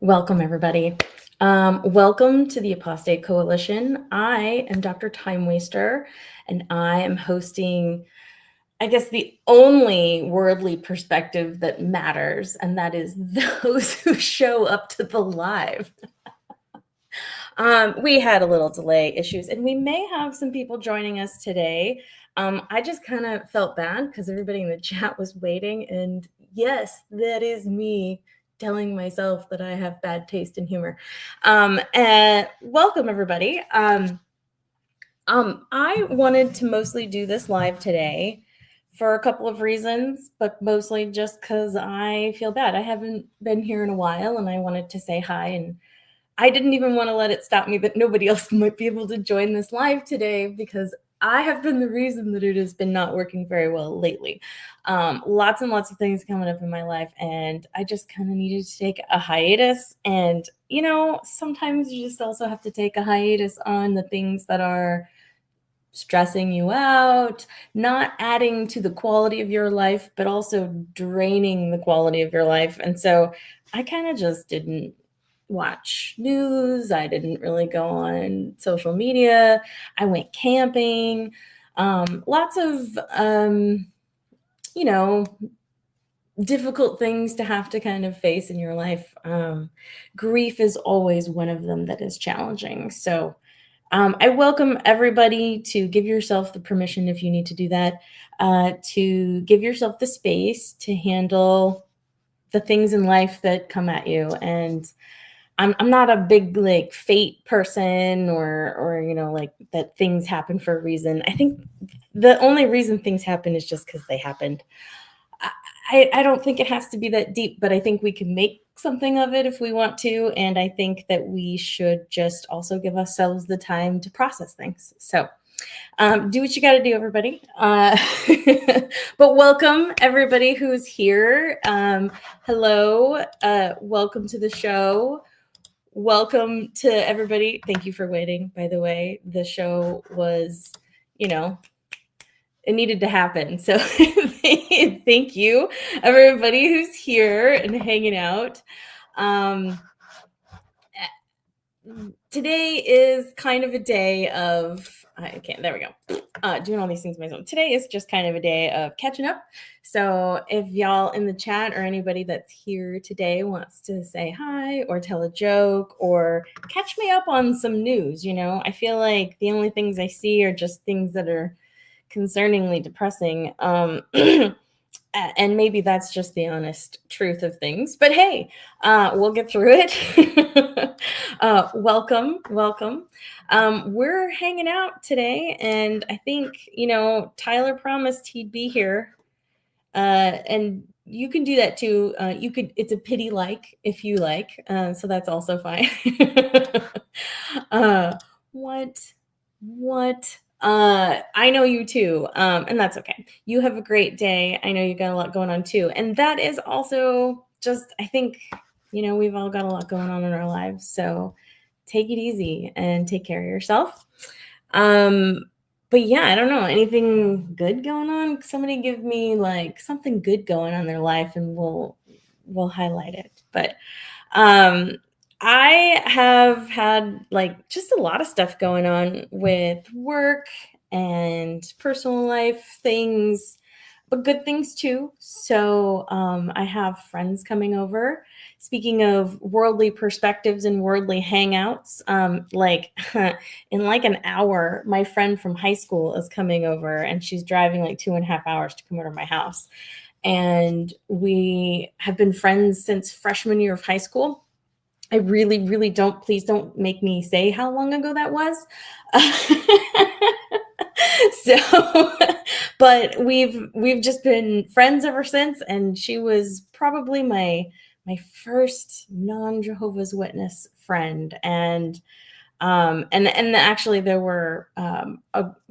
Welcome, everybody. Welcome to the Apostate Coalition. I am Dr. Time Waster, and I am hosting, I guess, the only worldly perspective that matters, and that is those who show up to the live. We had a little delay issues, and we may have some people joining us today. I just kind of felt bad because everybody in the chat was waiting, and yes, that is me telling myself that I have bad taste in humor. And welcome, everybody. I wanted to mostly do this live today for a couple of reasons, but mostly just because I feel bad. I haven't been here in a while, and I wanted to say hi, and I didn't even want to let it stop me that nobody else might be able to join this live today because I have been the reason that it has been not working very well lately. Lots and lots of things coming up in my life, and I just kind of needed to take a hiatus. And, sometimes you just also have to take a hiatus on the things that are stressing you out, not adding to the quality of your life, but also draining the quality of your life. And so I kind of just didn't watch news. I didn't really go on social media. I went camping. Lots of, you know, difficult things to have to kind of face in your life. Grief is always one of them that is challenging. So I welcome everybody to give yourself the permission, if you need to do that, to give yourself the space to handle the things in life that come at you. And I'm not a big like fate person or like that things happen for a reason. I think the only reason things happen is just because they happened. I don't think it has to be that deep, but I think we can make something of it if we want to. And I think that we should just also give ourselves the time to process things. So do what you got to do, everybody. But welcome, everybody who's here. Hello. Welcome to the show. Welcome to everybody. Thank you for waiting, by the way. The show was, it needed to happen. So thank you, everybody who's here and hanging out. Today is kind of a day of, there we go. Doing all these things myself. Today is just kind of a day of catching up. So if y'all in the chat or anybody that's here today wants to say hi or tell a joke or catch me up on some news, I feel like the only things I see are just things that are concerningly depressing. And maybe that's just the honest truth of things. But hey, we'll get through it. Welcome. We're hanging out today, and I think, Tyler promised he'd be here. And you can do that too. It's a pity like if you like. So that's also fine. What? I know you too, and that's okay. You have a great day. I know you got a lot going on too, and that is also just, I think, we've all got a lot going on in our lives, so take it easy and take care of yourself. But yeah, I don't know, anything good going on? Somebody give me like something good going on in their life, and we'll highlight it. But I have had like just a lot of stuff going on with work and personal life things, but good things too. So I have friends coming over. Speaking of worldly perspectives and worldly hangouts, in like an hour, my friend from high school is coming over, and she's driving like 2.5 hours to come over to my house. And we have been friends since freshman year of high school. I really, really please don't make me say how long ago that was. So, but we've just been friends ever since, and she was probably my first non-Jehovah's Witness friend. And actually there were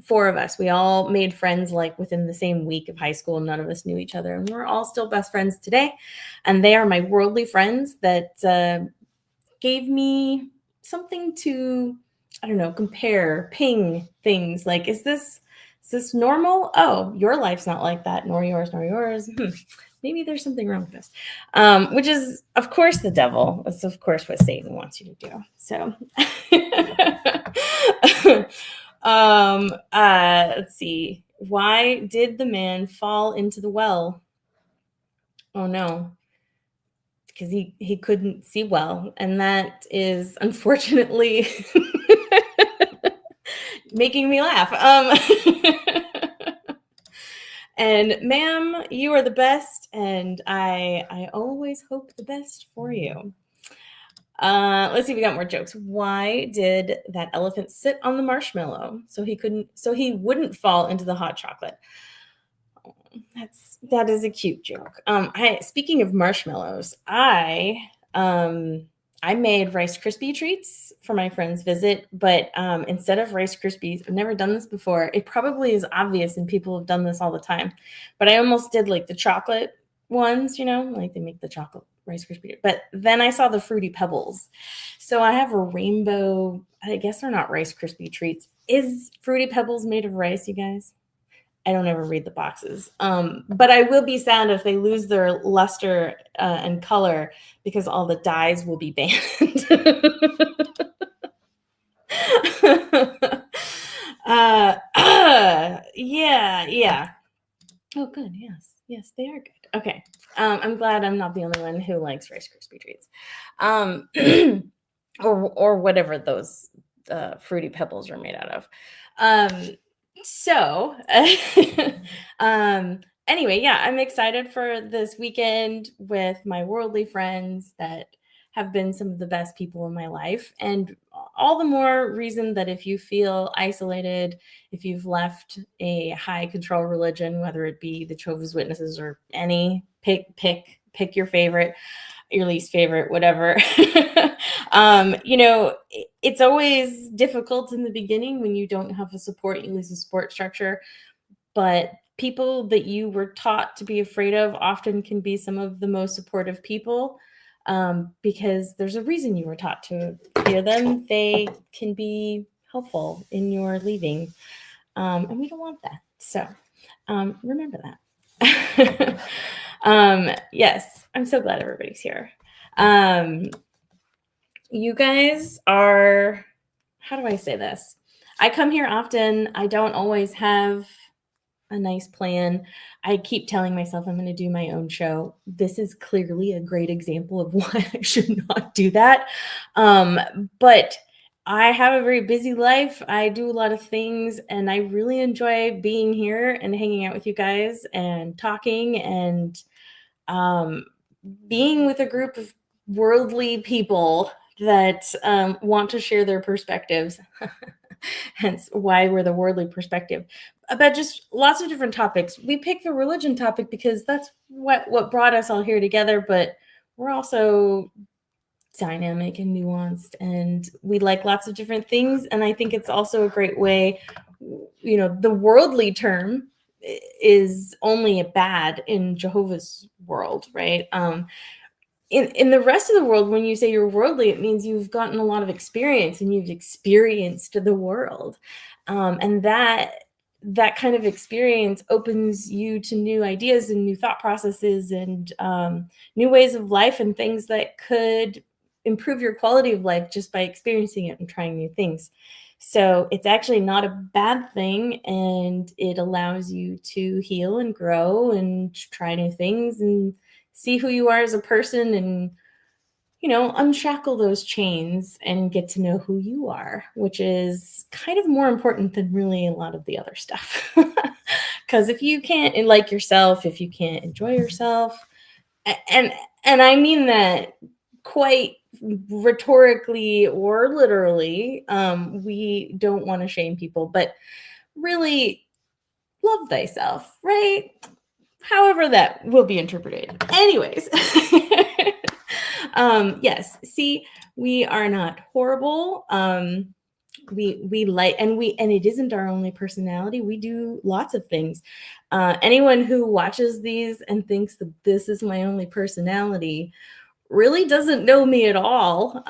4 of us. We all made friends like within the same week of high school. None of us knew each other, and we're all still best friends today. And they are my worldly friends that gave me something to, I don't know, compare, ping things like, is this normal? Oh, your life's not like that, nor yours. maybe there's something wrong with this, which is, of course, the devil. That's, of course, what Satan wants you to do. So, let's see. Why did the man fall into the well? Oh, no. Because he couldn't see well. And that is unfortunately making me laugh. And ma'am, you are the best, and I always hope the best for you. Let's see if we got more jokes. Why did that elephant sit on the marshmallow so he wouldn't fall into the hot chocolate? That is a cute joke. Speaking of marshmallows, I made Rice Krispie treats for my friend's visit, but instead of Rice Krispies, I've never done this before. It probably is obvious, and people have done this all the time, but I almost did like the chocolate ones, like they make the chocolate Rice Krispie. But then I saw the Fruity Pebbles, so I have a rainbow. I guess they're not Rice Krispie treats. Is Fruity Pebbles made of rice, you guys? I don't ever read the boxes. But I will be sad if they lose their luster and color, because all the dyes will be banned. Yeah. Oh, good. Yes, they are good. Okay. I'm glad I'm not the only one who likes Rice Krispie treats, or whatever those Fruity Pebbles are made out of. So, anyway, yeah, I'm excited for this weekend with my worldly friends that have been some of the best people in my life. And all the more reason that if you feel isolated, if you've left a high control religion, whether it be the Jehovah's Witnesses or any, pick your favorite, your least favorite, whatever. It's always difficult in the beginning when you don't have a support, you lose a support structure. But people that you were taught to be afraid of often can be some of the most supportive people, because there's a reason you were taught to fear them. They can be helpful in your leaving, and we don't want that. So remember that. Yes, I'm so glad everybody's here. You guys are, how do I say this? I come here often. I don't always have a nice plan. I keep telling myself I'm going to do my own show. This is clearly a great example of why I should not do that. But I have a very busy life. I do a lot of things, and I really enjoy being here and hanging out with you guys and talking and being with a group of worldly people that want to share their perspectives. Hence why we're the worldly perspective, about just lots of different topics. We picked the religion topic because that's what brought us all here together, but we're also dynamic and nuanced, and we like lots of different things. And I think it's also a great way, the worldly term is only a bad in Jehovah's world, right? In the rest of the world, when you say you're worldly, it means you've gotten a lot of experience and you've experienced the world. And that kind of experience opens you to new ideas and new thought processes and new ways of life and things that could improve your quality of life just by experiencing it and trying new things. So it's actually not a bad thing, and it allows you to heal and grow and try new things and see who you are as a person, and unshackle those chains and get to know who you are, which is kind of more important than really a lot of the other stuff. Because if you can't like yourself, if you can't enjoy yourself, and I mean that quite rhetorically or literally, we don't want to shame people, but really love thyself, right? However that will be interpreted. Anyways, yes, see, we are not horrible. We like, and it isn't our only personality. We do lots of things. Anyone who watches these and thinks that this is my only personality really doesn't know me at all,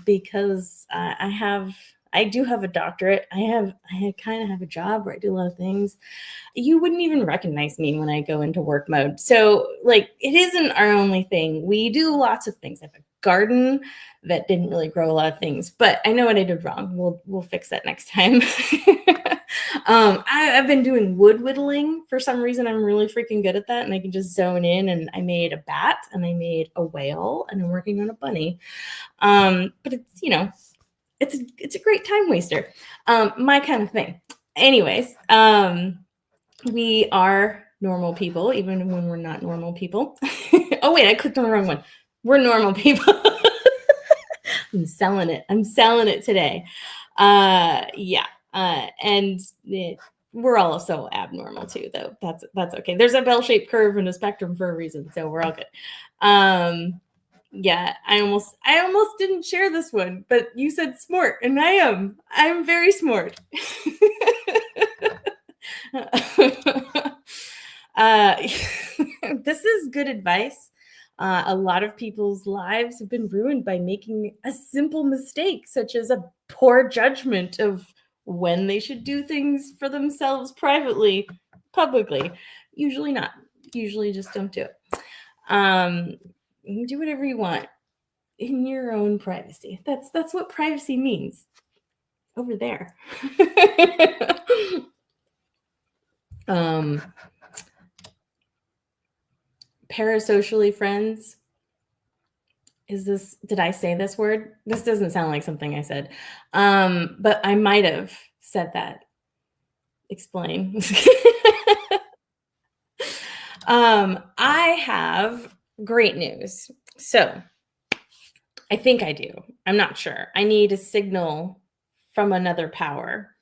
because I have I do have a doctorate. I kind of have a job where I do a lot of things. You wouldn't even recognize me when I go into work mode. So, like, it isn't our only thing. We do lots of things. I have a garden that didn't really grow a lot of things, but I know what I did wrong. We'll fix that next time. I've been doing wood whittling for some reason. I'm really freaking good at that, and I can just zone in. And I made a bat, and I made a whale, and I'm working on a bunny. But it's it's a great time waster. My kind of thing. Anyways, we are normal people, even when we're not normal people. Oh wait, I clicked on the wrong one. We're normal people. I'm selling it today. Yeah. And we're also abnormal too, though. That's okay. There's a bell-shaped curve and a spectrum for a reason, so we're all good. Yeah, I almost didn't share this one, but you said smart, and I'm very smart. This is good advice. A lot of people's lives have been ruined by making a simple mistake, such as a poor judgment of when they should do things for themselves privately, publicly. Usually not. Usually just don't do it. You can do whatever you want in your own privacy. That's what privacy means. Over there. Parasocially friends. Did I say this word? This doesn't sound like something I said. But I might have said that. Explain. I have great news. So I think I do. I'm not sure. I need a signal from another power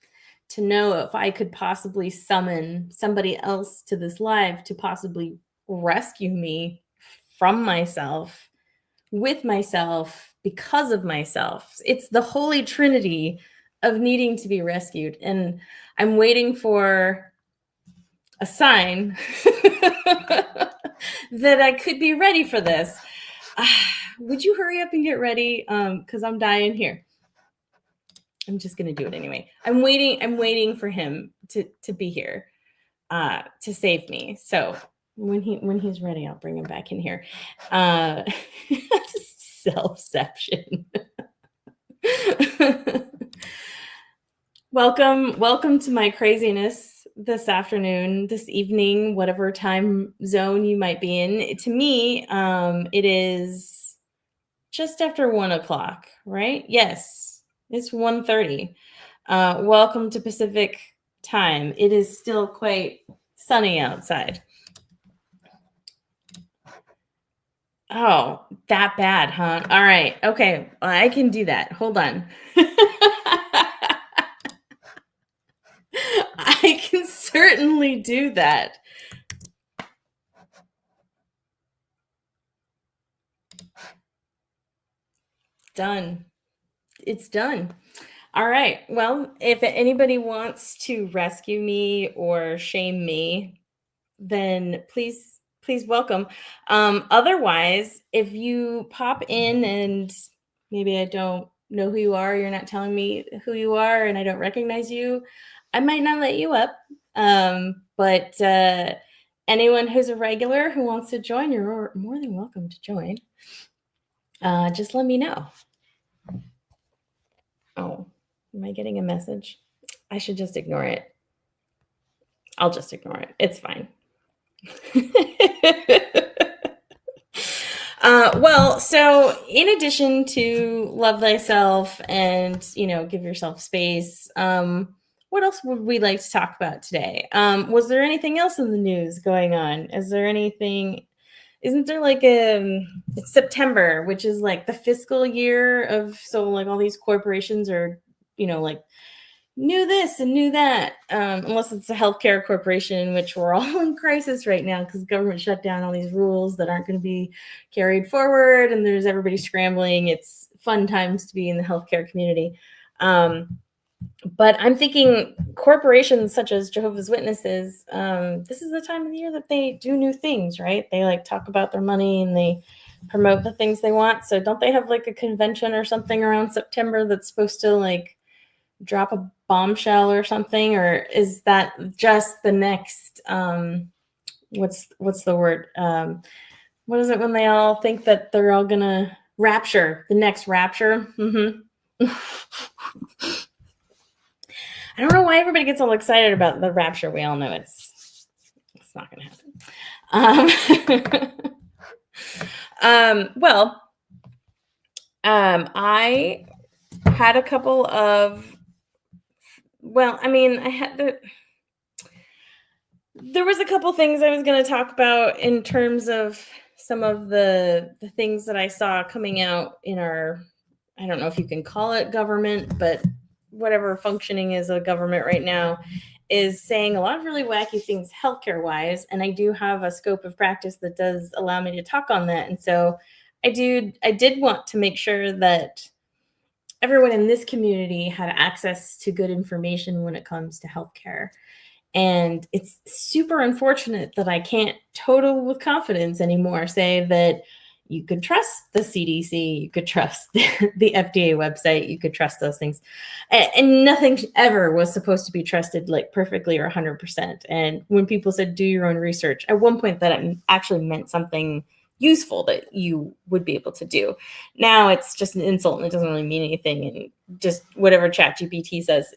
to know if I could possibly summon somebody else to this live to possibly rescue me from myself, with myself, because of myself. It's the holy trinity of needing to be rescued. And I'm waiting for a sign that I could be ready for this. Would you hurry up and get ready? Because I'm dying here. I'm just gonna do it anyway. I'm waiting for him to be here to save me. So when he's ready, I'll bring him back in here. Selfception. Welcome to my craziness this afternoon, this evening, whatever time zone you might be in. To me, it is just after 1:00, right? Yes, it's 1:30. Welcome to Pacific time. It is still quite sunny outside. Oh, that bad, huh? All right. Okay. Well, I can do that. Hold on. I can certainly do that. Done. It's done. All right. Well, if anybody wants to rescue me or shame me, then please welcome. Otherwise, if you pop in and maybe I don't know who you are, you're not telling me who you are, and I don't recognize you, I might not let you up. But anyone who's a regular who wants to join, you're more than welcome to join. Just let me know. Oh, am I getting a message? I should just ignore it. I'll just ignore it. It's fine. Well, so in addition to love thyself and, give yourself space, what else would we like to talk about today? Was there anything else in the news going on? Isn't there like it's September, which is like the fiscal year of, so like all these corporations are, like knew this and knew that, unless it's a healthcare corporation, which we're all in crisis right now because the government shut down all these rules that aren't going to be carried forward, and there's everybody scrambling. It's fun times to be in the healthcare community. But I'm thinking corporations such as Jehovah's Witnesses, this is the time of the year that they do new things, right? They like talk about their money and they promote the things they want. So don't they have like a convention or something around September that's supposed to like drop a bombshell or something, or is that just the next what's the word? What is it when they all think that they're all gonna rapture? The next rapture. I don't know why everybody gets all excited about the rapture. We all know it's not gonna happen. Well, I had a couple of. Well, I mean, there was a couple things I was going to talk about in terms of some of the things that I saw coming out in our, I don't know if you can call it government, but whatever functioning is a government right now is saying a lot of really wacky things healthcare wise. And I do have a scope of practice that does allow me to talk on that. And so I did want to make sure that everyone in this community had access to good information when it comes to healthcare. And it's super unfortunate that I can't total with confidence anymore say that you could trust the CDC, you could trust the FDA website, you could trust those things. And nothing ever was supposed to be trusted like perfectly or 100%. And when people said do your own research, at one point that actually meant something useful that you would be able to do. Now it's just an insult and it doesn't really mean anything. And just whatever ChatGPT says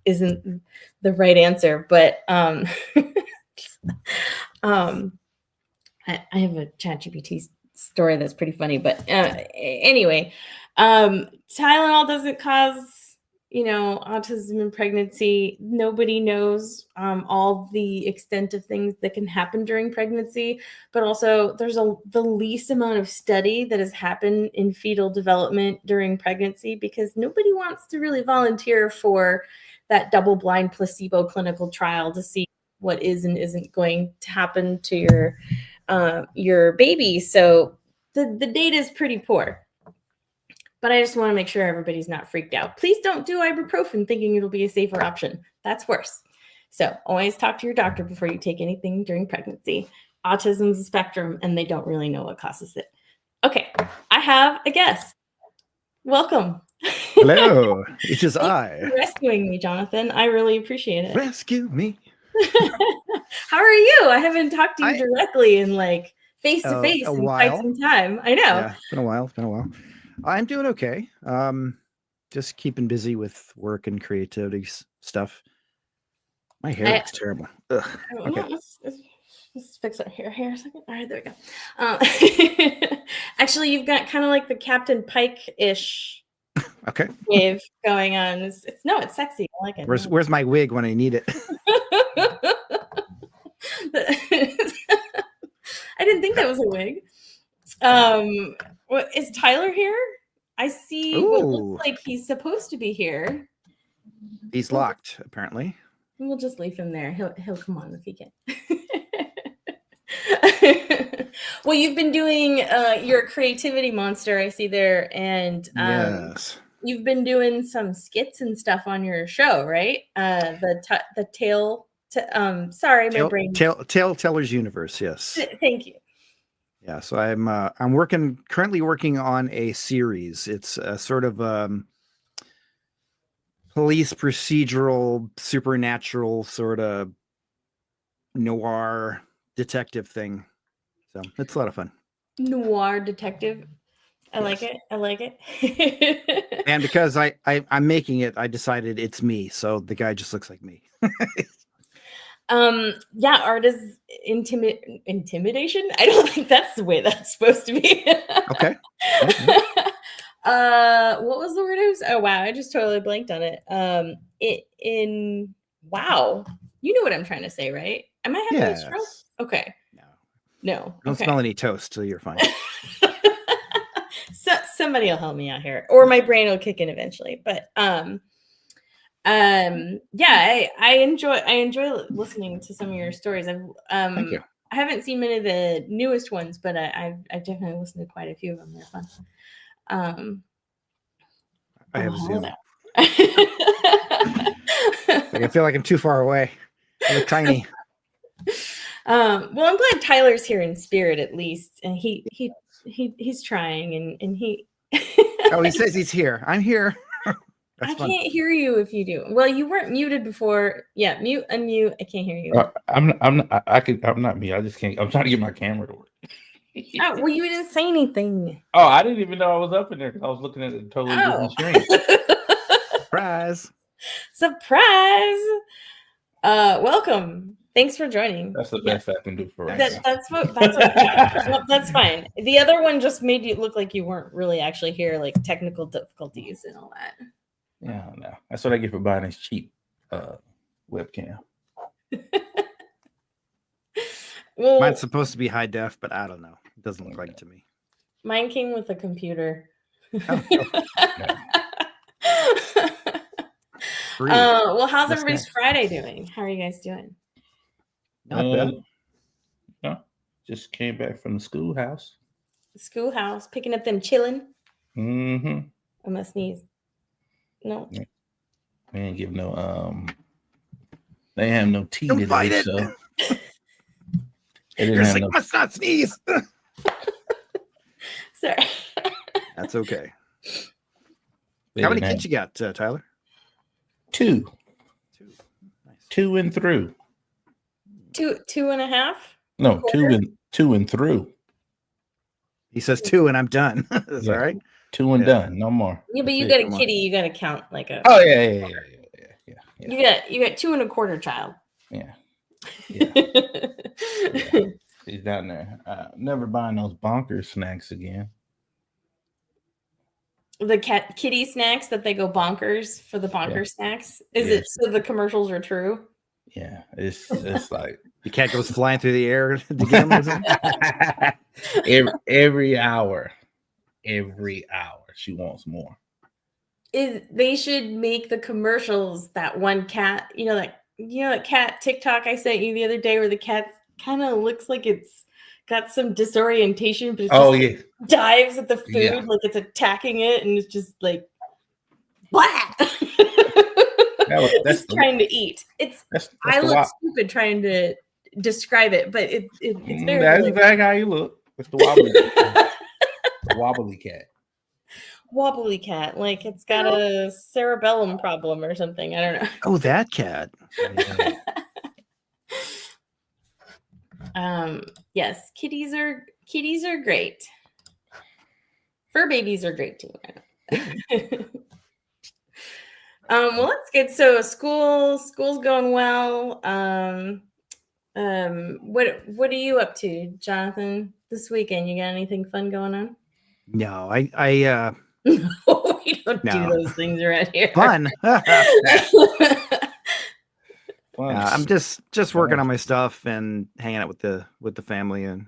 isn't the right answer. But I have a ChatGPT story that's pretty funny. But anyway, Tylenol doesn't cause autism in pregnancy. Nobody knows all the extent of things that can happen during pregnancy, but also there's the least amount of study that has happened in fetal development during pregnancy because nobody wants to really volunteer for that double-blind placebo clinical trial to see what is and isn't going to happen to your baby. So the data is pretty poor. But I just want to make sure everybody's not freaked out. Please don't do ibuprofen thinking it'll be a safer option. That's worse. So always talk to your doctor before you take anything during pregnancy. Autism's a spectrum, and they don't really know what causes it. Okay, I have a guest. Welcome. Hello, it is I. Thanks for rescuing me, Jonathan. I really appreciate it. Rescue me. How are you? I haven't talked to you directly in like face to face in quite some time. I know. Yeah, it's been a while. I'm doing okay. Just keeping busy with work and creativity stuff. My hair looks terrible. Ugh. Okay. Let's fix our hair here a second. All right, there we go. Actually, you've got kind of like the Captain Pike-ish wave going on. It's sexy. I like it. Where's my wig when I need it? I didn't think that was a wig. Is Tyler here? I see what looks like he's supposed to be here. He's locked, apparently. We'll just leave him there. He'll come on if he can. Well, you've been doing your creativity monster, I see there, and yes, you've been doing some skits and stuff on your show, right? The tale. Sorry, my brain. Tale Teller's Universe. Yes. Thank you. Yeah, so I'm currently working on a series. It's a sort of police procedural, supernatural sort of noir detective thing. So it's a lot of fun. Noir detective. I like it. And because I'm making it, I decided it's me. So the guy just looks like me. Yeah, art is intimidation. I don't think that's the way that's supposed to be. Okay. What was the word I was? Oh wow, I just totally blanked on it. Wow, you know what I'm trying to say, right? Am I having a stroke? Okay. No. Don't smell any toast, so you're fine. So somebody will help me out here, or my brain will kick in eventually. But yeah, I enjoy listening to some of your stories. Thank you. I haven't seen many of the newest ones, but I've definitely listened to quite a few of them. They're fun. I have a Zoom. I feel like I'm too far away. I look tiny. Well, I'm glad Tyler's here in spirit at least, and he's trying, and he. Oh, he says he's here. I'm here. That's I fun. can't hear you if you do. Well, you weren't muted before. Yeah, mute, unmute. I can't hear you. I'm not me. I just can't. I'm trying to get my camera to work. Oh, well, you didn't say anything. Oh, I didn't even know I was up in there because I was looking at a totally different screen. Surprise. Surprise. Welcome. Thanks for joining. That's the best I can do for right Nice. now. That's okay. Well, that's fine. The other one just made you look like you weren't really actually here, like technical difficulties and all that. Yeah, no. That's what I get for buying this cheap webcam. Well, Mine's supposed to be high def, but I don't know. It doesn't look like it to me. mine came with a computer. Oh, free. Well, how's That's everybody's nice. Friday doing? How are you guys doing? Not bad. No, just came back from the schoolhouse. Schoolhouse, picking up them chillin'. Mm-hmm. I'm gonna sneeze. No. They didn't give no they have no tea Don't today, bite it. so they You're didn't have like, no. must not sneeze. Sorry. That's okay. They How many didn't kids you got, Tyler? have- Two. Nice. 2 and through. Two and a half. No, Quarter? two and through. He says 2 and I'm done. That's Yeah. all right. 2 and Yeah. done. No more. Yeah, but you That's got it, a come on. kitty. You got to count like a. Oh yeah. You got 2 and a quarter child. Yeah. He's down there. Never buying those bonkers snacks again. The kitty snacks that they go bonkers for the bonkers snacks. Is it Yes. so the commercials are true? Yeah, it's like The cat goes flying through the air to get him. Or something? every hour she wants more. They should make the commercials that one cat, that cat TikTok I sent you the other day where the cat kind of looks like it's got some disorientation, but it just dives at the food like it's attacking it and it's just like blah. That's trying to eat. I look stupid trying to describe it, but it's very that's exactly how you look. It's the wobbly wobbly cat. Wobbly cat, like it's got a cerebellum problem or something. I don't know. Oh, that cat. Yeah. Yes, kitties are great. Fur babies are great too. Well, that's good. So school's going well. What are you up to, Jonathan, this weekend? You got anything fun going on? No, we don't do those things around here. Fun. Fun. I'm just working on my stuff and hanging out with the family and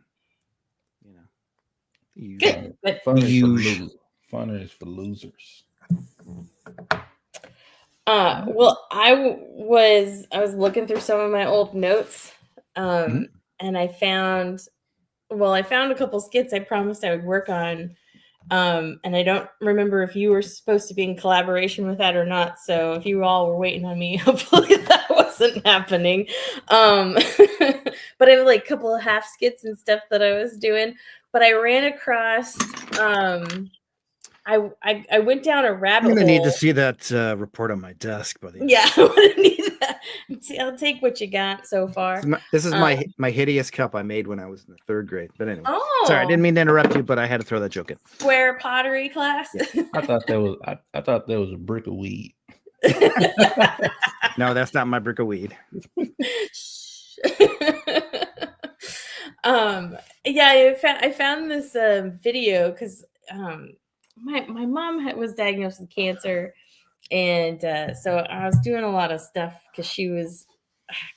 Good. But Fun is for losers. Well, I was looking through some of my old notes, and I found a couple skits I promised I would work on, and I don't remember if you were supposed to be in collaboration with that or not. So if you all were waiting on me, hopefully that wasn't happening. But I have like a couple of half skits and stuff that I was doing, but I ran across. I went down a rabbit hole. I'm gonna need to see that report on my desk, buddy. Yeah, I'm gonna need that. I'll take what you got so far. This is my hideous cup I made when I was in the 3rd grade. But anyway, sorry, I Oh, didn't mean to interrupt you, but I had to throw that joke in. square pottery class. I thought that was a brick of weed. No, that's not my brick of weed. Yeah, I found this video because my mom was diagnosed with cancer, and so I was doing a lot of stuff because she was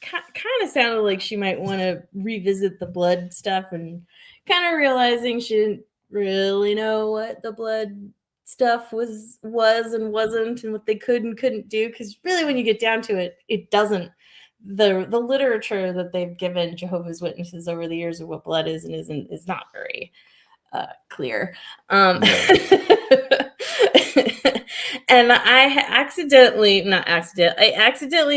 kind of sounded like she might want to revisit the blood stuff, and kind of realizing she didn't really know what the blood stuff was and wasn't, and what they could and couldn't do, because really when you get down to it, it doesn't. The literature that they've given Jehovah's Witnesses over the years of what blood is and isn't is not very clear. And I accidentally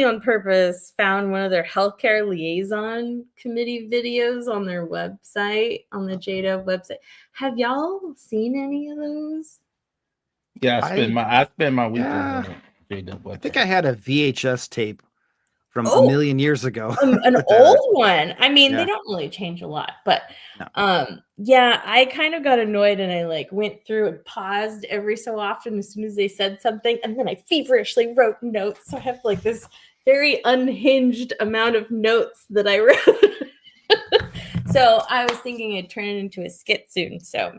on purpose found one of their healthcare liaison committee videos on their website, on the JDOV website. Have y'all seen any of those? Yeah, I spend my weekends Yeah, on it. Straight up I think I had a VHS tape from a Oh, million years ago. an with old that. one. I mean, they Yeah. don't really change a lot, but No. yeah, I kind of got annoyed and I like went through and paused every so often as soon as they said something, and then I feverishly wrote notes. So I have like this very unhinged amount of notes that I wrote. So I was thinking I'd turn it into a skit soon. So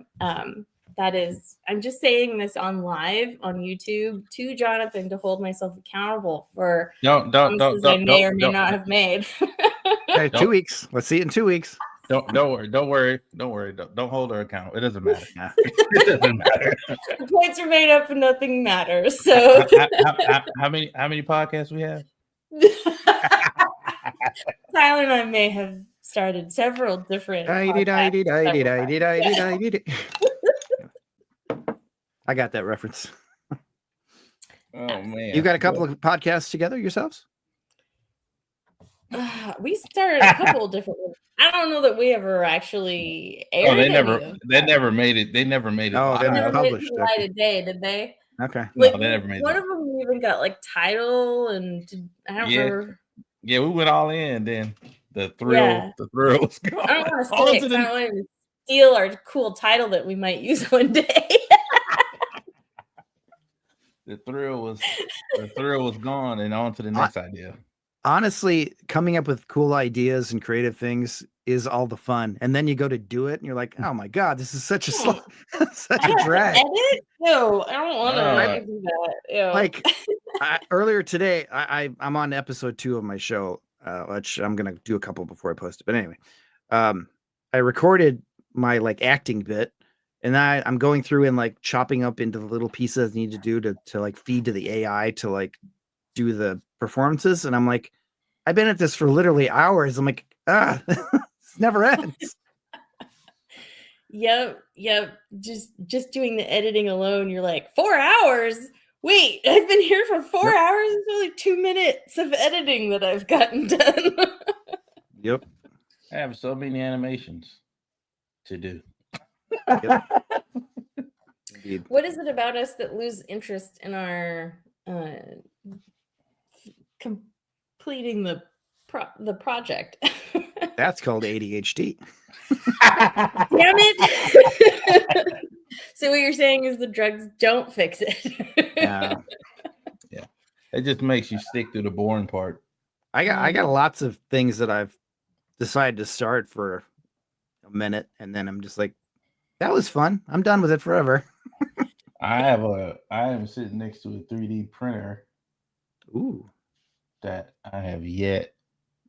that is, I'm just saying this on live on YouTube to Jonathan to hold myself accountable for promises I may or may not have made. Okay, 2 weeks. Let's see it in 2 weeks. Don't worry. Don't hold her accountable. It doesn't matter. It doesn't matter. The points are made up and nothing matters. So how many podcasts we have? Tyler and I may have started several different podcasts. I got that reference. Oh man. You got a couple of podcasts together yourselves? We started a couple of different ones. I don't know that we ever actually aired. Oh, they never made it. They never made it. Oh, they never published it light of day, did they? Okay. Like, no, they never made one it. of them even got like title and I don't remember. Yeah, we went all in. Then the thrill was gone. I don't want to say it 'cause I don't want to steal our cool title that we might use one day. The thrill was gone, and on to the next idea. Honestly, coming up with cool ideas and creative things is all the fun. And then you go to do it and you're like, oh my God, this is such a such a drag. Edit? No, I don't want to do that. Ew. Like earlier today, I'm on episode 2 of my show, which I'm gonna do a couple before I post it. But anyway, I recorded my like acting bit, and I'm going through and like chopping up into the little pieces I need to do to like feed to the AI to like do the performances. And I'm like, I've been at this for literally hours. I'm like, it never ends. Yep. Just doing the editing alone, you're like, 4 hours. Wait, I've been here for 4 hours. It's only 2 minutes of editing that I've gotten done. Yep. I have so many animations to do. Yep. What is it about us that lose interest in our completing the project? That's called ADHD. Damn it. So what you're saying is the drugs don't fix it. Yeah. It just makes you stick to the boring part. I got lots of things that I've decided to start for a minute, and then I'm just like, that was fun. I'm done with it forever. I am sitting next to a 3D printer. Ooh. That I have yet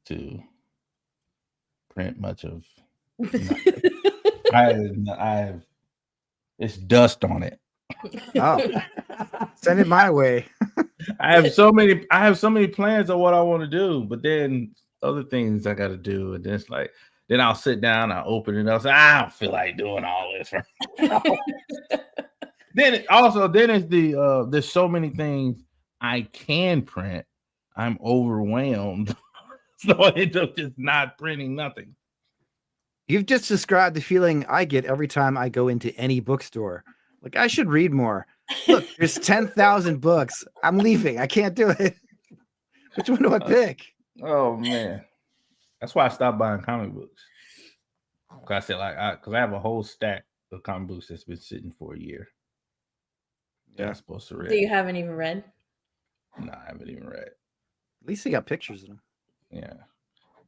to print much of. I have it's dust on it. Oh, send it my way. I have so many plans of what I want to do, but then other things I got to do, and then it's like, then I'll sit down, I'll open it up, say, I don't feel like doing all this. Then it's there's so many things I can print. I'm overwhelmed, so I end up just not printing nothing. You've just described the feeling I get every time I go into any bookstore. Like, I should read more. Look, there's 10,000 books. I'm leaving. I can't do it. Which one do I pick? Oh man, that's why I stopped buying comic books. Because I said because I have a whole stack of comic books that's been sitting for a year. Yeah, I'm supposed to read. So you haven't even read? No, I haven't even read. At least they got pictures of them. Yeah.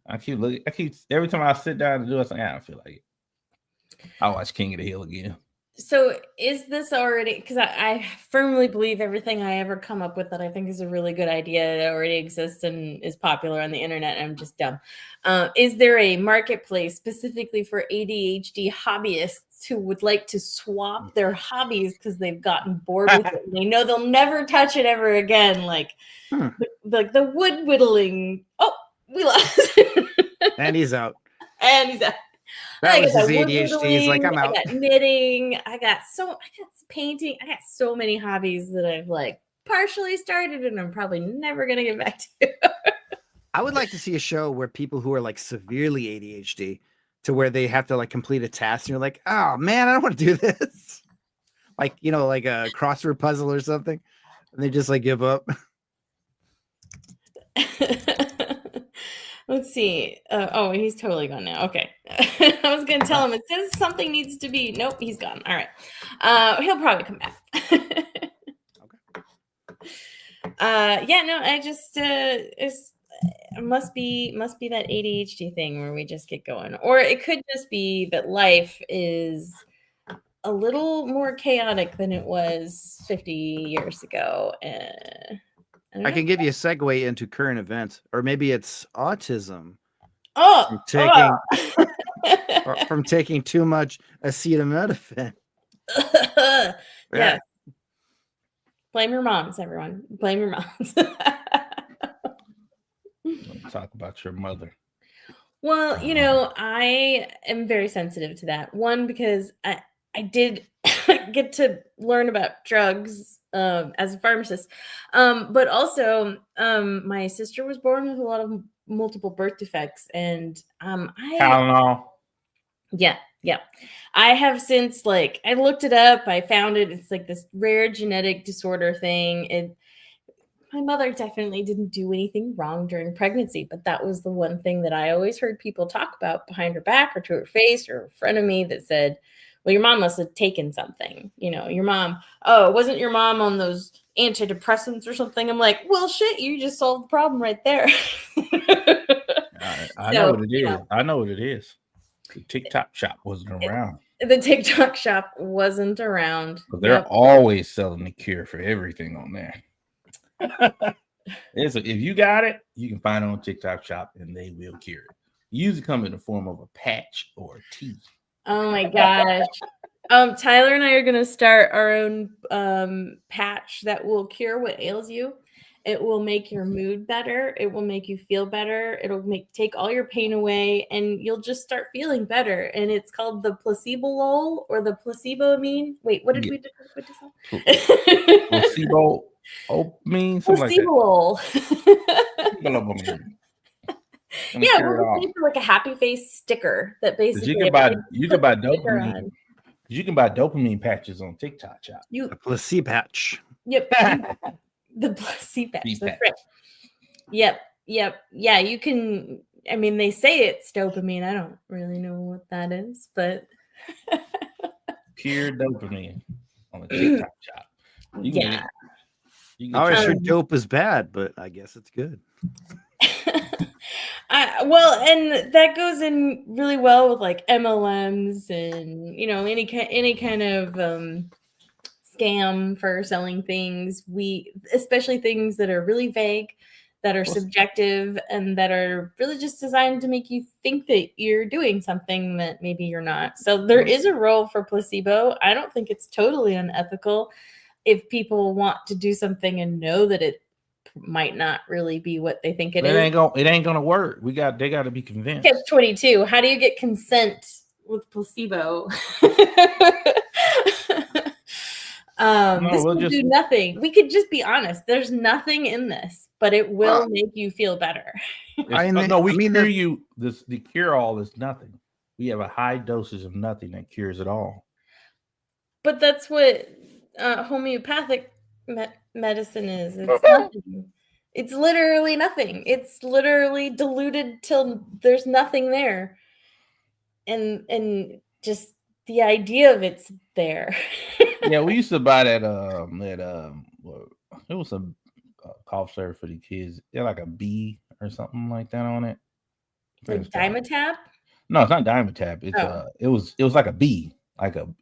I keep every time I sit down to do it, I don't feel like it. I'll watch King of the Hill again. So is this already, because I firmly believe everything I ever come up with that I think is a really good idea that already exists and is popular on the internet, and I'm just dumb. Is there a marketplace specifically for ADHD hobbyists who would like to swap their hobbies because they've gotten bored with it and they know they'll never touch it ever again? Like the wood whittling. Oh, we lost. And he's out. That was his ADHD. He's like, I'm out. I got knitting. I got painting. I got so many hobbies that I've like partially started and I'm probably never going to get back to. I would like to see a show where people who are like severely ADHD to where they have to like complete a task and you're like, oh man, I don't want to do this. like like a crossword puzzle or something, and they just like give up. Let's see. Oh, he's totally gone now. Okay. I was going to tell him it says something needs to be. Nope, he's gone. All right. He'll probably come back. Yeah, no, I just it must be that ADHD thing where we just get going. Or it could just be that life is a little more chaotic than it was 50 years ago. I can give you a segue into current events, or maybe it's autism. Oh, From taking too much acetaminophen. Yeah. Blame your moms, everyone. Blame your moms. Talk about your mother. Well, I am very sensitive to that. One, because I did get to learn about drugs as a pharmacist, but also my sister was born with a lot of multiple birth defects, and Tylenol. Yeah. I have since I looked it up. I found it. It's like this rare genetic disorder thing. My mother definitely didn't do anything wrong during pregnancy, but that was the one thing that I always heard people talk about behind her back or to her face or in front of me that said, well, your mom must have taken something. Your mom, wasn't your mom on those antidepressants or something? I'm like, well, shit, you just solved the problem right there. I know what it is. I know what it is. The TikTok shop wasn't around. The TikTok shop wasn't around. But they're always selling the cure for everything on there. If you got it, you can find it on TikTok shop and they will cure it. Usually come in the form of a patch or a tea. Oh my gosh. Tyler and I are going to start our own patch that will cure what ails you. It will make your mood better. It will make you feel better. It'll take all your pain away, and you'll just start feeling better. And it's called the placebo or the placebo-amine. Wait, what did we do? Placebo mean something like that. Yeah, we'll pay for like a happy face sticker that basically you can buy dopamine. You can buy dopamine patches on TikTok shop. A placebo patch. Yep. The placebo patch. That's right. Yep. Yeah, you can. I mean, they say it's dopamine. I don't really know what that is, but pure dopamine on the TikTok shop. Yeah. I always heard dope is bad, but I guess it's good. Well, and that goes in really well with like MLMs and any kind of scam for selling things. Especially things that are really vague, that are subjective, and that are really just designed to make you think that you're doing something that maybe you're not. So there is a role for placebo. I don't think it's totally unethical if people want to do something and know that it might not really be what they think it is. It ain't gonna work. They got to be convinced. Catch 22. How do you get consent with placebo? This will do nothing. We could just be honest. There's nothing in this, but it will make you feel better. The cure all is nothing. We have a high dosage of nothing that cures it all. But that's what homeopathic medicine is. It's nothing. It's literally nothing. It's literally diluted till there's nothing there, and just the idea of it's there. Yeah, we used to buy that. It was a cough syrup for the kids. They're like a bee or something like that on it. Like Dimetapp? No, it's not Dimetapp. It's it was like a bee.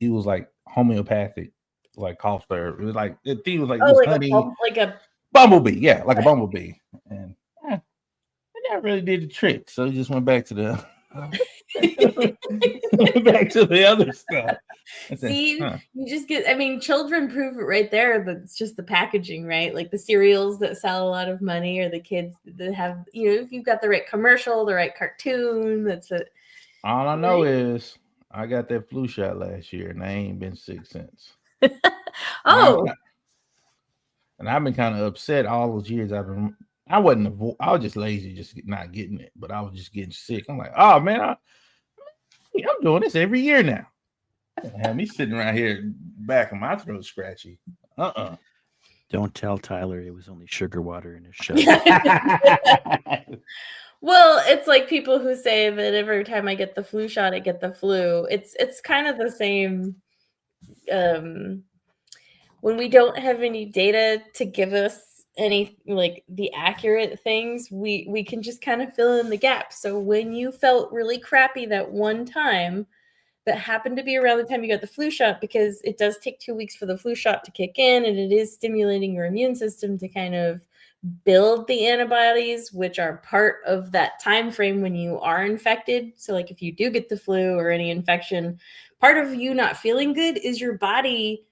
It was like homeopathic, like cough syrup. It was like the thing was like honey, like a bumblebee. Yeah, like a bumblebee. And it never really did the trick. So it just went back to the other stuff. See, you just get, children prove it right there, but it's just the packaging, right? Like the cereals that sell a lot of money, or the kids that have, if you've got the right commercial, the right cartoon, that's it. All I know is I got that flu shot last year and I ain't been sick since. Oh. And I've been kind of upset all those years. I was just lazy, just not getting it, but I was just getting sick. I'm like, oh man, I'm doing this every year now. Have me sitting around here back of my throat scratchy. Don't tell Tyler it was only sugar water in his show. Well, it's like people who say that every time I get the flu shot, I get the flu. It's kind of the same. When we don't have any data to give us any like the accurate things, we can just kind of fill in the gaps. So when you felt really crappy that one time, that happened to be around the time you got the flu shot, because it does take 2 weeks for the flu shot to kick in, and it is stimulating your immune system to kind of build the antibodies, which are part of that time frame when you are infected. So like if you do get the flu or any infection, part of you not feeling good is your body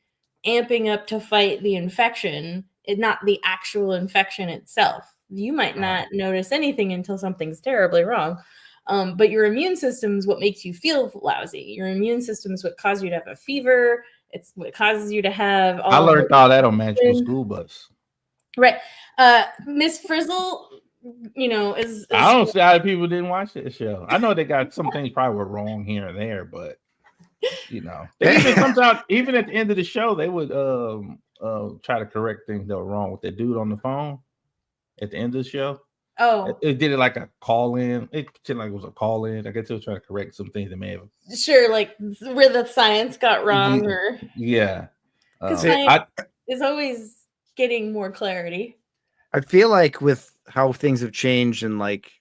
amping up to fight the infection, not the actual infection itself. You might not notice anything until something's terribly wrong. But your immune system is what makes you feel lousy. Your immune system is what causes you to have a fever. It's what causes you to have all I learned all that on Magical School Bus. Right. Miss Frizzle, is I don't see how people didn't watch that show. I know they got some things probably were wrong here and there, but they even sometimes, even at the end of the show, they would try to correct things that were wrong with that dude on the phone at the end of the show. Oh, it did it like a call in. It pretended like it was a call in. I guess it was trying to correct some things that may have sure, like where the science got wrong, or because science is always getting more clarity. I feel like with how things have changed and like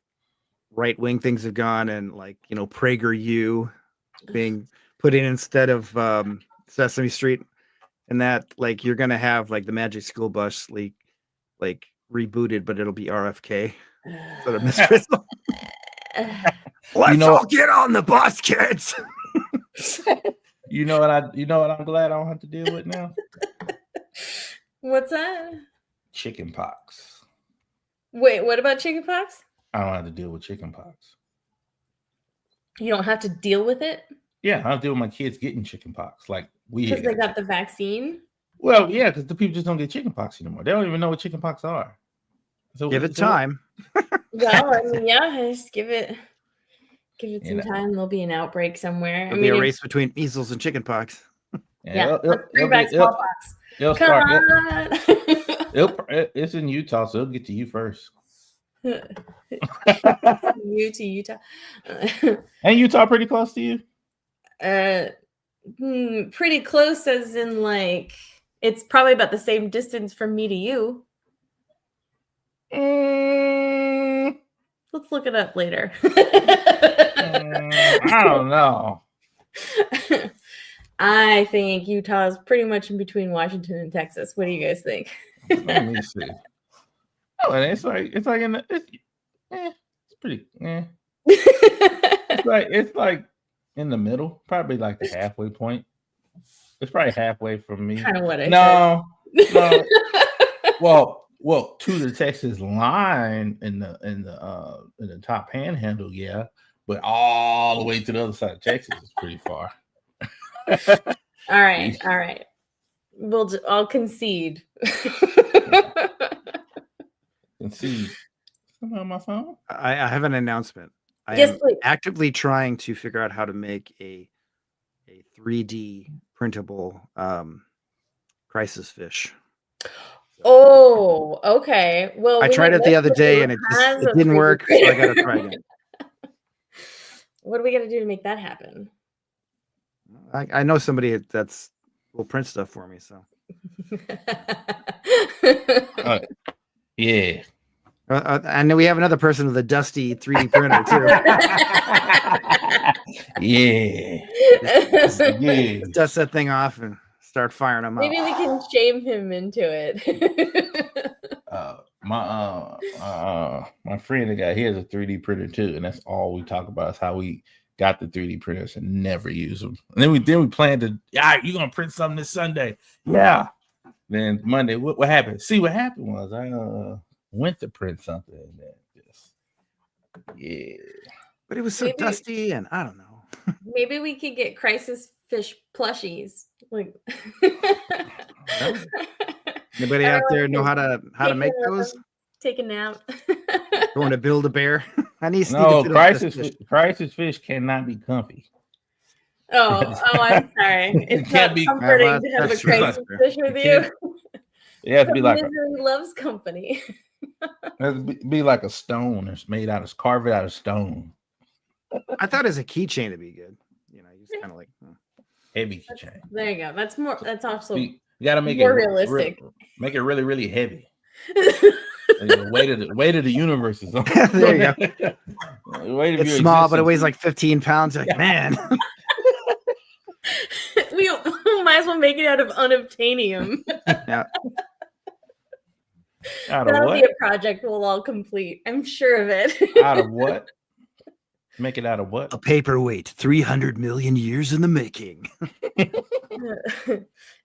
right-wing things have gone, and like PragerU being put in instead of Sesame Street, and that like you're gonna have like the Magic School Bus like rebooted, but it'll be RFK instead of Miss Frizzle. Let's all get on the bus, kids. You know what I'm glad I don't have to deal with now? What's that? Chicken pox. Wait, what about chicken pox? I don't have to deal with chicken pox. You don't have to deal with it? Yeah, I have to deal with my kids getting chicken pox. Like because they got the vaccine? Well, yeah, because the people just don't get chicken pox anymore. They don't even know what chicken pox are. So give it time. Well, I mean, yeah, just give it some time. There'll be an outbreak somewhere. There'll be a race between measles and chicken pox. Yeah, bring back smallpox. Come on. It's in Utah, so it'll get to you first. You to Utah. Ain't Utah pretty close to you? Pretty close, as in like it's probably about the same distance from me to you. Let's look it up later. I don't know. I think Utah is pretty much in between Washington and Texas. What do you guys think? Let me see. Oh, and it's like in the it's pretty it's like in the middle, probably like the halfway point. It's probably halfway from me. Kind of what I said. Well, to the Texas line in the top panhandle, yeah, but all the way to the other side of Texas is pretty far. All right. I'll concede. Concede. Something on my phone? I have an announcement. I am actively trying to figure out how to make a 3D printable crisis fish. Oh, okay. Well, I tried it the other day and it didn't work, so I got to try again. What do we got to do to make that happen? I know somebody that's will print stuff for me, so. Yeah. I know we have another person with a dusty 3D printer too. Yeah. Dust that thing off and start firing them up. Maybe we can shame him into it. My friend that got his a 3D printer too, and that's all we talk about is how we got the 3D printers and never use them. And then we planned to, you're gonna print something this Sunday. Yeah. Then Monday, what happened? See, what happened was I went to print something and then but it was so dusty and I don't know. Maybe we could get crisis fish plushies. Like anybody out there know how to make those? Take a nap. Going to build a bear. I need crisis fish cannot be comfy. I'm sorry. It's can't not be- comforting to have a that's true. crisis dish with It you. can't- It has to be like a, Misery loves company. it has to be like a stone. It's made out of carve it out of stone. I thought as a keychain it'd be good. You know, you just kind of like. Heavy keychain. There you go. That's more. That's also You gotta make more it realistic. make it really, really heavy. And the weight of the universe is on. There you go. The weight of It's your small, but it existence. weighs like 15 pounds. You're like, man. we might as well make it out of unobtainium. Yeah. Out of That'll what? be a project we'll all complete. I'm sure of it. Out of what? Make it out of what? A paperweight, 300 million years in the making. Is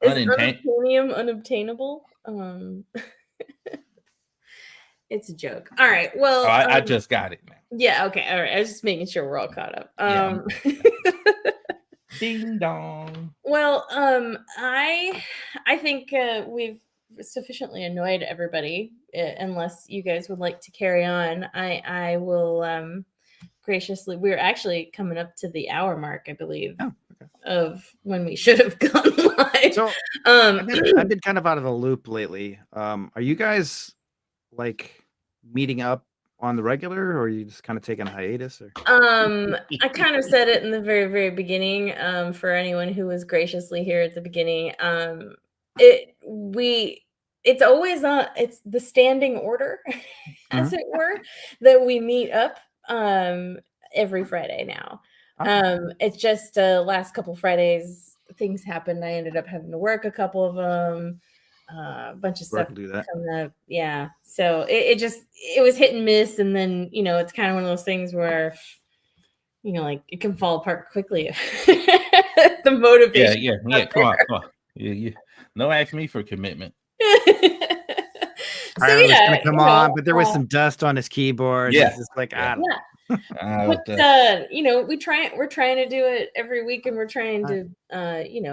Unobtain- unobtainium unobtainable? It's a joke. All right. Well, Oh, I just got it, man. yeah. Okay. All right. I was just making sure we're all caught up. Yeah. Ding dong. Well, I think we've sufficiently annoyed everybody. Unless you guys would like to carry on, I will graciously. We're actually coming up to the hour mark, I believe, of when we should have gone live. So I've been kind of out of the loop lately. Are you guys like meeting up on the regular, or are you just kind of taking a hiatus? Or I kind of said it in the very, very beginning. For anyone who was graciously here at the beginning, it's always it's the standing order, as it were, that we meet up every Friday now. It's just last couple Fridays things happened. I ended up having to work a couple of them. A bunch of stuff do that. coming up. Yeah. So it was hit and miss. And then, it's kind of one of those things where, like it can fall apart quickly. The motivation. Yeah. Come on. Yeah. No, ask me for commitment. So, I was gonna come on, but there was some dust on his keyboard. Yeah. It's just like, I don't know. But we're trying to do it every week, and we're trying to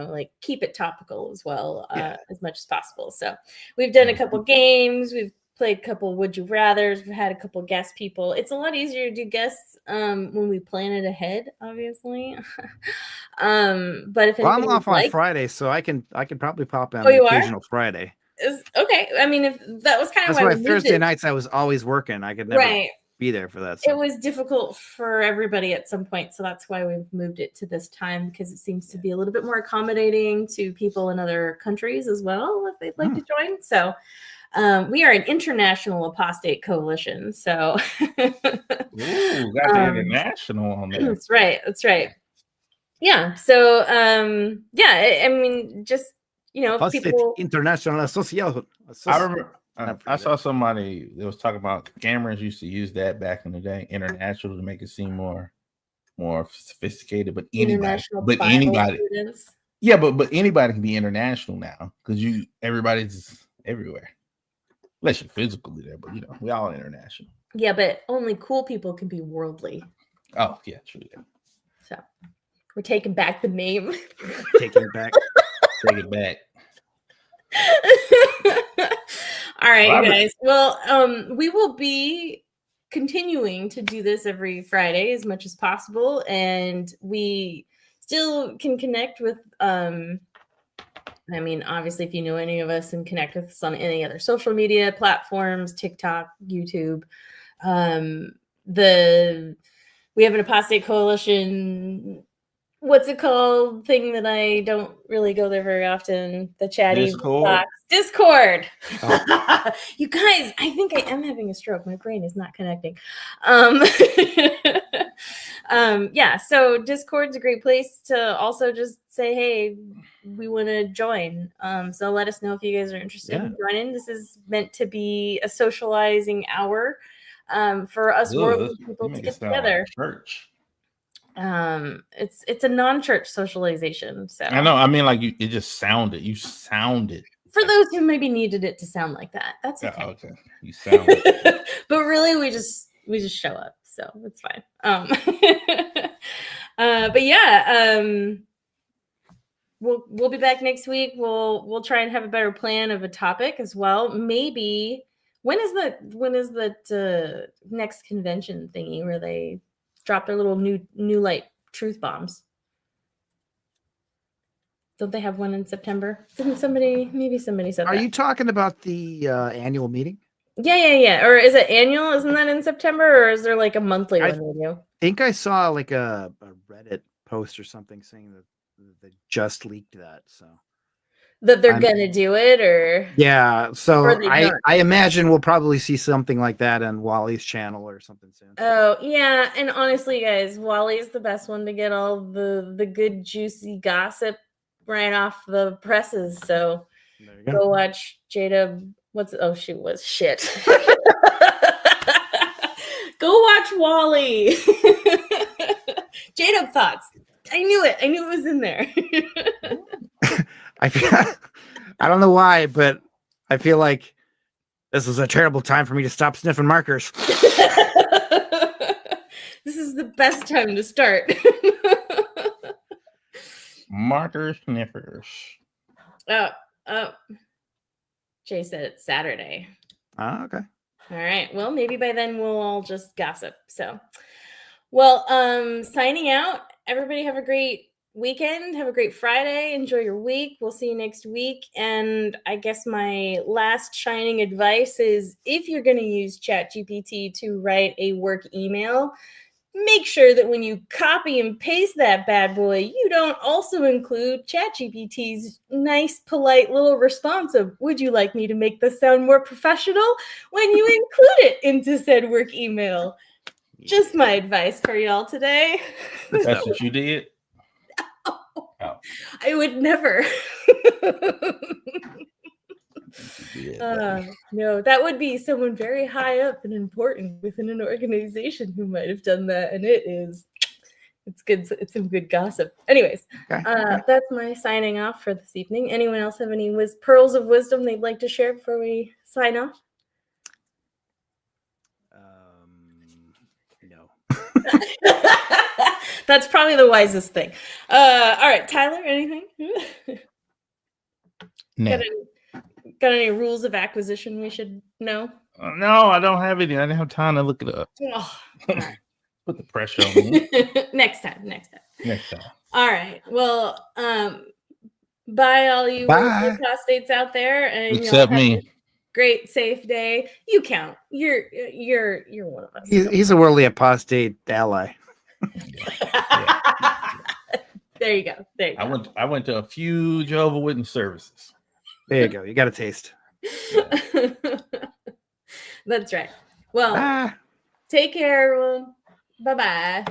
like keep it topical as well, as much as possible. So we've done a couple games, we've played a couple would you rathers, we've had a couple guest people. It's a lot easier to do guests when we plan it ahead, obviously. But if I'm off on Friday, so I can probably pop on Oh, you occasional Friday. Okay. I mean, if that was kind of That's why Thursday nights I was always working. I could never be there for that. So. It was difficult for everybody at some point, so that's why we've moved it to this time, because it seems to be a little bit more accommodating to people in other countries as well if they'd like to join. So we are an international apostate coalition. So ooh, got the international on there. That's right. Yeah. So I mean, just people international association. I remember I saw somebody that was talking about cameras used to use that back in the day, international, to make it seem more sophisticated. But anybody, but anybody can be international now, because everybody's everywhere, unless you're physically there. But we all international. Yeah, but only cool people can be worldly. Oh yeah, true. Yeah. So we're taking back the name. Taking it back. Take it back. All right, you guys. Well, we will be continuing to do this every Friday as much as possible, and we still can connect with I mean, obviously, if you know any of us, and connect with us on any other social media platforms, TikTok, YouTube. We have an apostate coalition. What's it called? Thing that I don't really go there very often. The chatty box. Discord. Oh. You guys, I think I am having a stroke. My brain is not connecting. Yeah. So Discord's a great place to also just say, hey, we want to join. So let us know if you guys are interested in joining. This is meant to be a socializing hour for us worldly people to get together. Like church. It's a non-church socialization. So I know. I mean, like it just sounded. You sounded. For those who maybe needed it to sound like that, that's okay. Oh, okay. You sounded. But really, we just show up, so it's fine. But yeah, we'll be back next week. We'll try and have a better plan of a topic as well. Maybe when is that next convention thingy where they drop their little new light truth bombs? Don't they have one in September? Maybe somebody said Are that. you talking about the annual meeting? Yeah. Or is it annual? Isn't that in September, or is there like a monthly one with you? I think I saw like a Reddit post or something saying that they just leaked that. So That they're gonna do it, or yeah. Or So they I not. imagine we'll probably see something like that on Wally's channel or something soon. Oh yeah, and honestly, guys, Wally's the best one to get all the good juicy gossip right off the presses. So There you go go. watch Jada. Shit. Go watch Wally. Jada thoughts. I knew it. I knew it was in there. I don't know why, but I feel like this is a terrible time for me to stop sniffing markers. This is the best time to start. Marker sniffers. Oh. Jay said it's Saturday. Oh, okay. All right. Well, maybe by then we'll all just gossip. So, well, signing out. Everybody have a great weekend. Have a great Friday. Enjoy your week. We'll see you next week. And I guess my last shining advice is if you're going to use ChatGPT to write a work email, make sure that when you copy and paste that bad boy, you don't also include ChatGPT's nice, polite little response of, would you like me to make this sound more professional? When you include it into said work email. Just my advice for y'all today. That's what you did? Oh. I would never. No, that would be someone very high up and important within an organization who might have done that, and it's good. It's some good gossip. Anyways, Okay. That's my signing off for this evening. Anyone else have any pearls of wisdom they'd like to share before we sign off? No. That's probably the wisest thing. All right, Tyler, anything? No. Got any rules of acquisition we should know? No, I don't have any. I didn't have time to look it up. Oh, all right. Put the pressure on me. Next time. Next time. All right. Well, bye all you apostates out there, and except me. Great, safe day. You count. You're one of us. He's a worldly apostate ally. Yeah. There you go. I went to a few Jehovah's Witness services. There you go. You got a taste. Yeah. That's right. Well, take care, everyone. Bye-bye.